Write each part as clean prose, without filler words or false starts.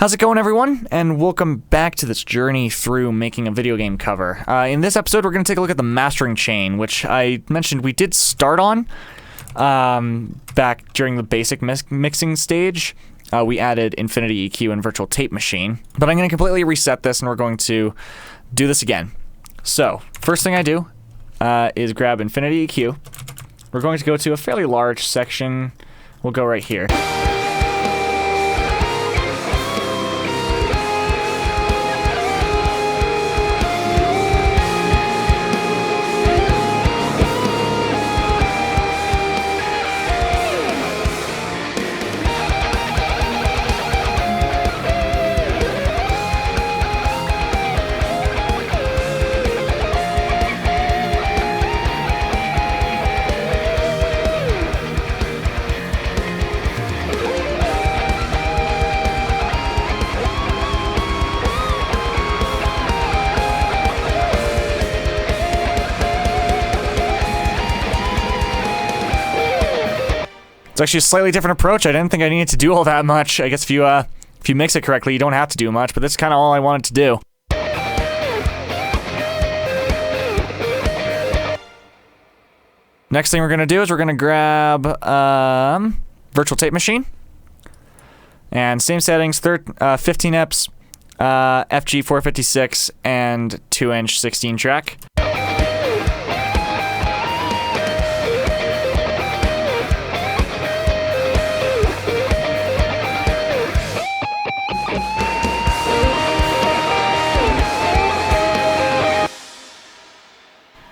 How's it going, everyone? And welcome back to this journey through making a video game cover. In this episode, we're going to take a look at the mastering chain, which I mentioned we did start on back during the basic mixing stage. We added infinity EQ and virtual tape machine, but I'm going to completely reset this and we're going to do this again. So, first thing I do is grab infinity EQ. We're going to go to a fairly large section. We'll go right here. It's actually a slightly different approach. I didn't think I needed to do all that much. I guess if you mix it correctly, you don't have to do much, but that's kind of all I wanted to do. Next thing we're going to do is we're going to grab virtual tape machine. And same settings, 15 EPs, FG 456, and 2-inch 16 track.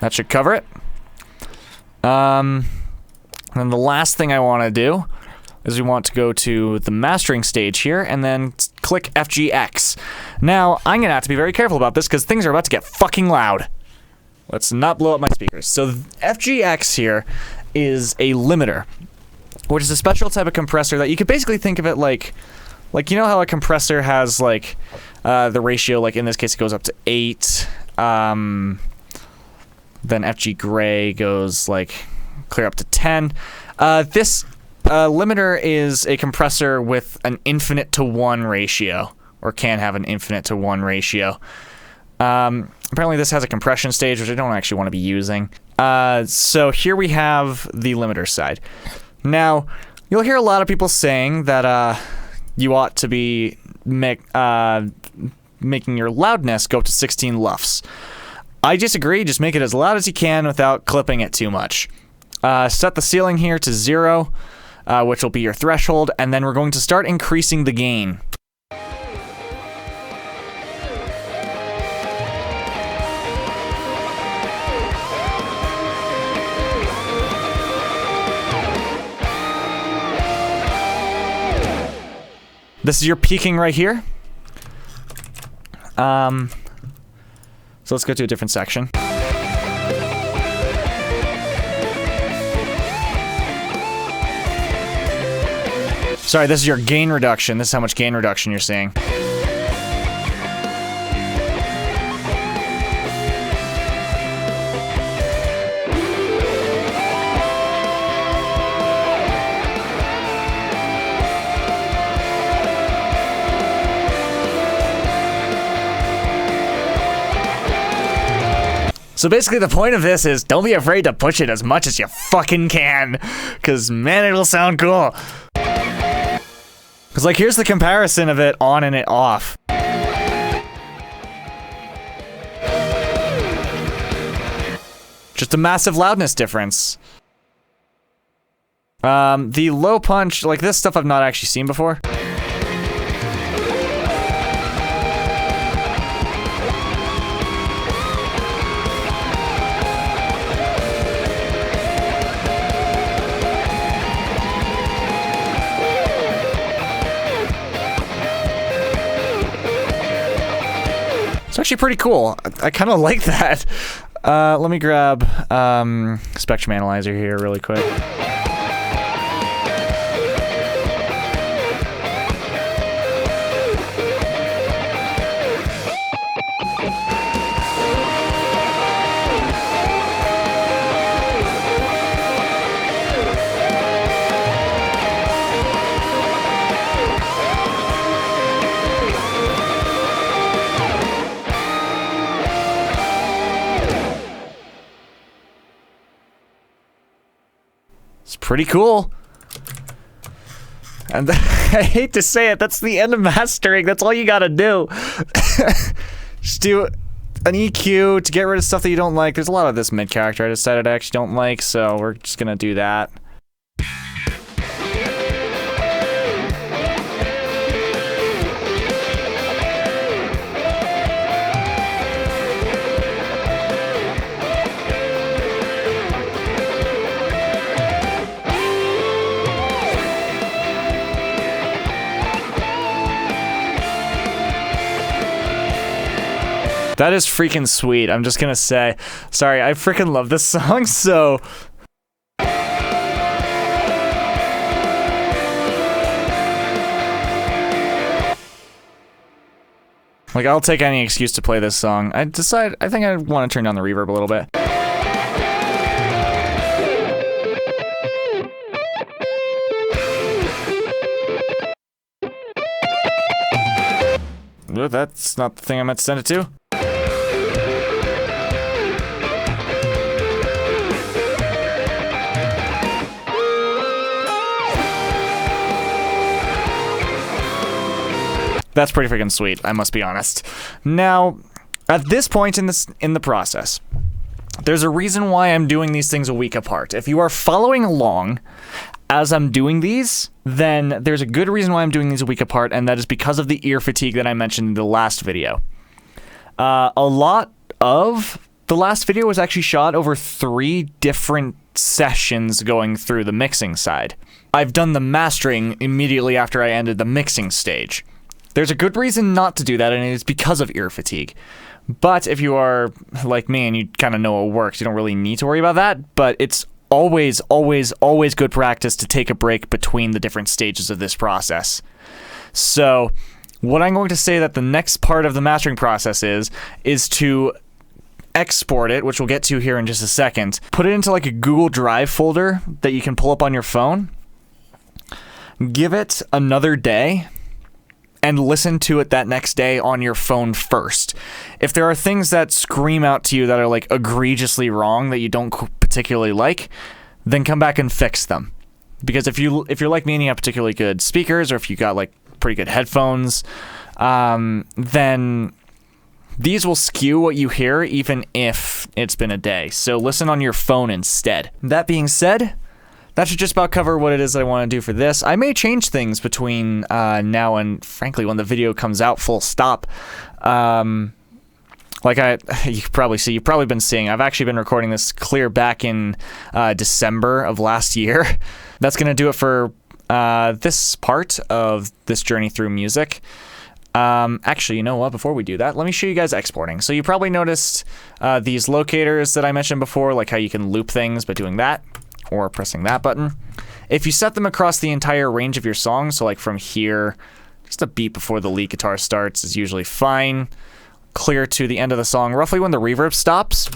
That should cover it. And then the last thing I want to do is we want to go to the mastering stage here and then click FGX. Now, I'm going to have to be very careful about this because things are about to get fucking loud. Let's not blow up my speakers. So FGX here is a limiter, which is a special type of compressor that you could basically think of it like you know how a compressor has like the ratio, like in this case it goes up to 8, then FG gray goes like clear up to 10. This limiter is a compressor with an infinite to 1 ratio, or can have an infinite to 1 ratio. Apparently this has a compression stage, which I don't actually want to be using. So here we have the limiter side. Now, you'll hear a lot of people saying that you ought to be making your loudness go up to 16 LUFS. I disagree. Just make it as loud as you can without clipping it too much. Set the ceiling here to 0, which will be your threshold, and then we're going to start increasing the gain. This is your peaking right here. So let's go to a different section. Sorry, this is your gain reduction. This is how much gain reduction you're seeing. So basically the point of this is don't be afraid to push it as much as you fucking can, because man, it'll sound cool. Because like here's the comparison of it on and it off. Just a massive loudness difference. The low punch, like this stuff I've not actually seen before. It's actually pretty cool. I kind of like that. Let me grab Spectrum Analyzer here really quick. pretty cool. And I hate to say it, that's the end of mastering. That's all you gotta do. Just do an EQ to get rid of stuff that you don't like. There's a lot of this mid character I decided I actually don't like, so we're just gonna do that. That is freaking sweet. I'm just gonna say, sorry, I freaking love this song, so. Like, I'll take any excuse to play this song. I think I want to turn down the reverb a little bit. That's not the thing I meant to send it to. That's pretty freaking sweet, I must be honest. Now, at this point in the process, there's a reason why I'm doing these things a week apart. If you are following along as I'm doing these, then there's a good reason why I'm doing these a week apart, and that is because of the ear fatigue that I mentioned in the last video. A lot of the last video was actually shot over 3 different sessions going through the mixing side. I've done the mastering immediately after I ended the mixing stage. There's a good reason not to do that, and it is because of ear fatigue. But if you are like me and you kind of know what works, you don't really need to worry about that, but it's always, always, always good practice to take a break between the different stages of this process. So what I'm going to say that the next part of the mastering process is to export it, which we'll get to here in just a second. Put it into like a Google Drive folder that you can pull up on your phone. Give it another day and listen to it that next day on your phone first. If there are things that scream out to you that are like egregiously wrong that you don't particularly like, then come back and fix them. Because if you're like me and you have particularly good speakers, or if you got like pretty good headphones, then these will skew what you hear even if it's been a day. So listen on your phone instead. That being said, that should just about cover what it is that I want to do for this. I may change things between now and, frankly, when the video comes out full stop. Like you can probably see, you've probably been seeing, I've actually been recording this clear back in December of last year. That's going to do it for this part of this journey through music. Actually, you know what? Before we do that, let me show you guys exporting. So you probably noticed these locators that I mentioned before, like how you can loop things by doing that or pressing that button. If you set them across the entire range of your song, so like from here, just a beat before the lead guitar starts is usually fine. Clear to the end of the song, roughly when the reverb stops.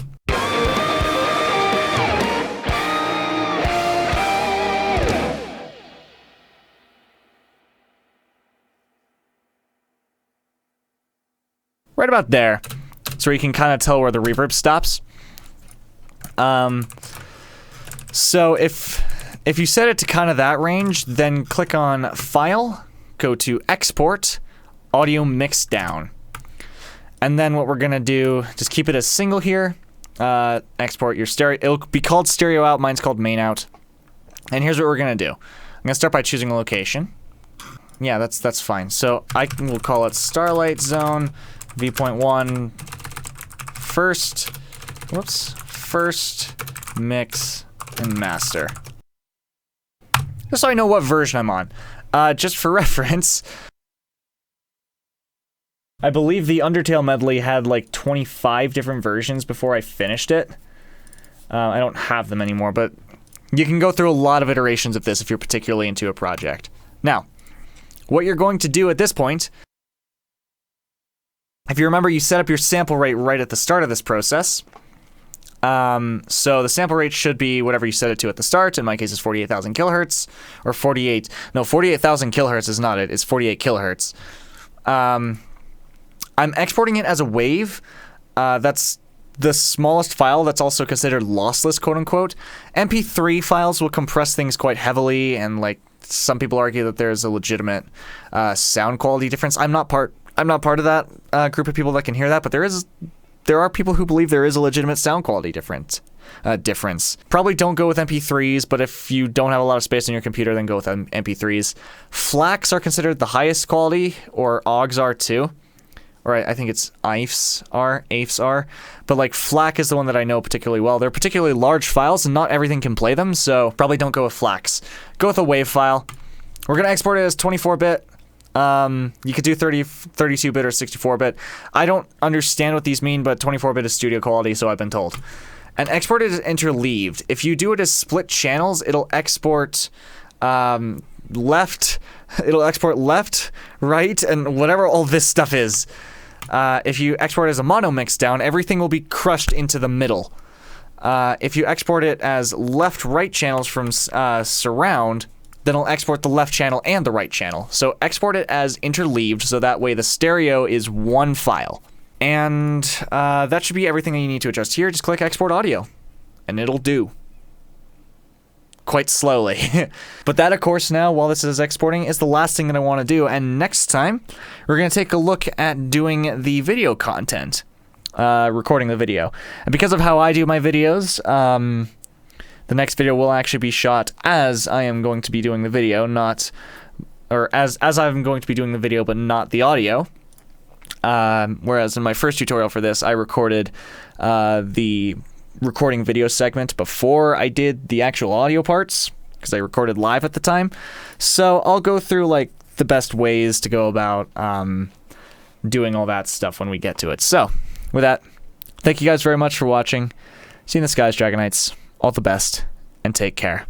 Right about there. So you can kind of tell where the reverb stops. So if you set it to kind of that range, then click on File, go to Export, Audio Mix Down. And then what we're gonna do, just keep it as single here, export your stereo, it'll be called stereo out, mine's called main out. And here's what we're gonna do. I'm gonna start by choosing a location. Yeah, that's fine. So we'll call it Starlight Zone, V.1, first mix and master. Just so I know what version I'm on. Just for reference, I believe the Undertale medley had like 25 different versions before I finished it. I don't have them anymore, but you can go through a lot of iterations of this if you're particularly into a project. Now, what you're going to do at this point, if you remember, you set up your sample rate right at the start of this process. So the sample rate should be whatever you set it to at the start. In my case, it's 48,000 kilohertz, or 48,000 kilohertz is not it. It's 48 kilohertz. I'm exporting it as a wave. That's the smallest file that's also considered lossless, quote unquote. MP3 files will compress things quite heavily, and like some people argue that there's a legitimate sound quality difference. I'm not part of that group of people that can hear that, but there are people who believe there is a legitimate sound quality difference. Probably don't go with MP3s, but if you don't have a lot of space on your computer, then go with MP3s. FLACs are considered the highest quality, or AUGs are too. Or I think it's AIFs are. But like FLAC is the one that I know particularly well. They're particularly large files and not everything can play them, so probably don't go with FLACs. Go with a WAV file. We're going to export it as 24-bit. You could do 32-bit or 64-bit. I don't understand what these mean, but 24-bit is studio quality, so I've been told. And export it as interleaved. If you do it as split channels, it'll export left, right, and whatever all this stuff is. If you export it as a mono mixdown, everything will be crushed into the middle. If you export it as left-right channels from surround, then it'll export the left channel and the right channel. So export it as interleaved, so that way the stereo is one file. And that should be everything that you need to adjust here. Just click Export Audio, and it'll do. Quite slowly. But that, of course, now, while this is exporting, is the last thing that I want to do. And next time, we're going to take a look at doing the video content. Recording the video. And because of how I do my videos, the next video will actually be shot as I am going to be doing the video, as I'm going to be doing the video, but not the audio. Whereas in my first tutorial for this, I recorded the recording video segment before I did the actual audio parts, because I recorded live at the time. So I'll go through like the best ways to go about doing all that stuff when we get to it. So with that, thank you guys very much for watching. See you in the skies, Dragonites. All the best, and take care.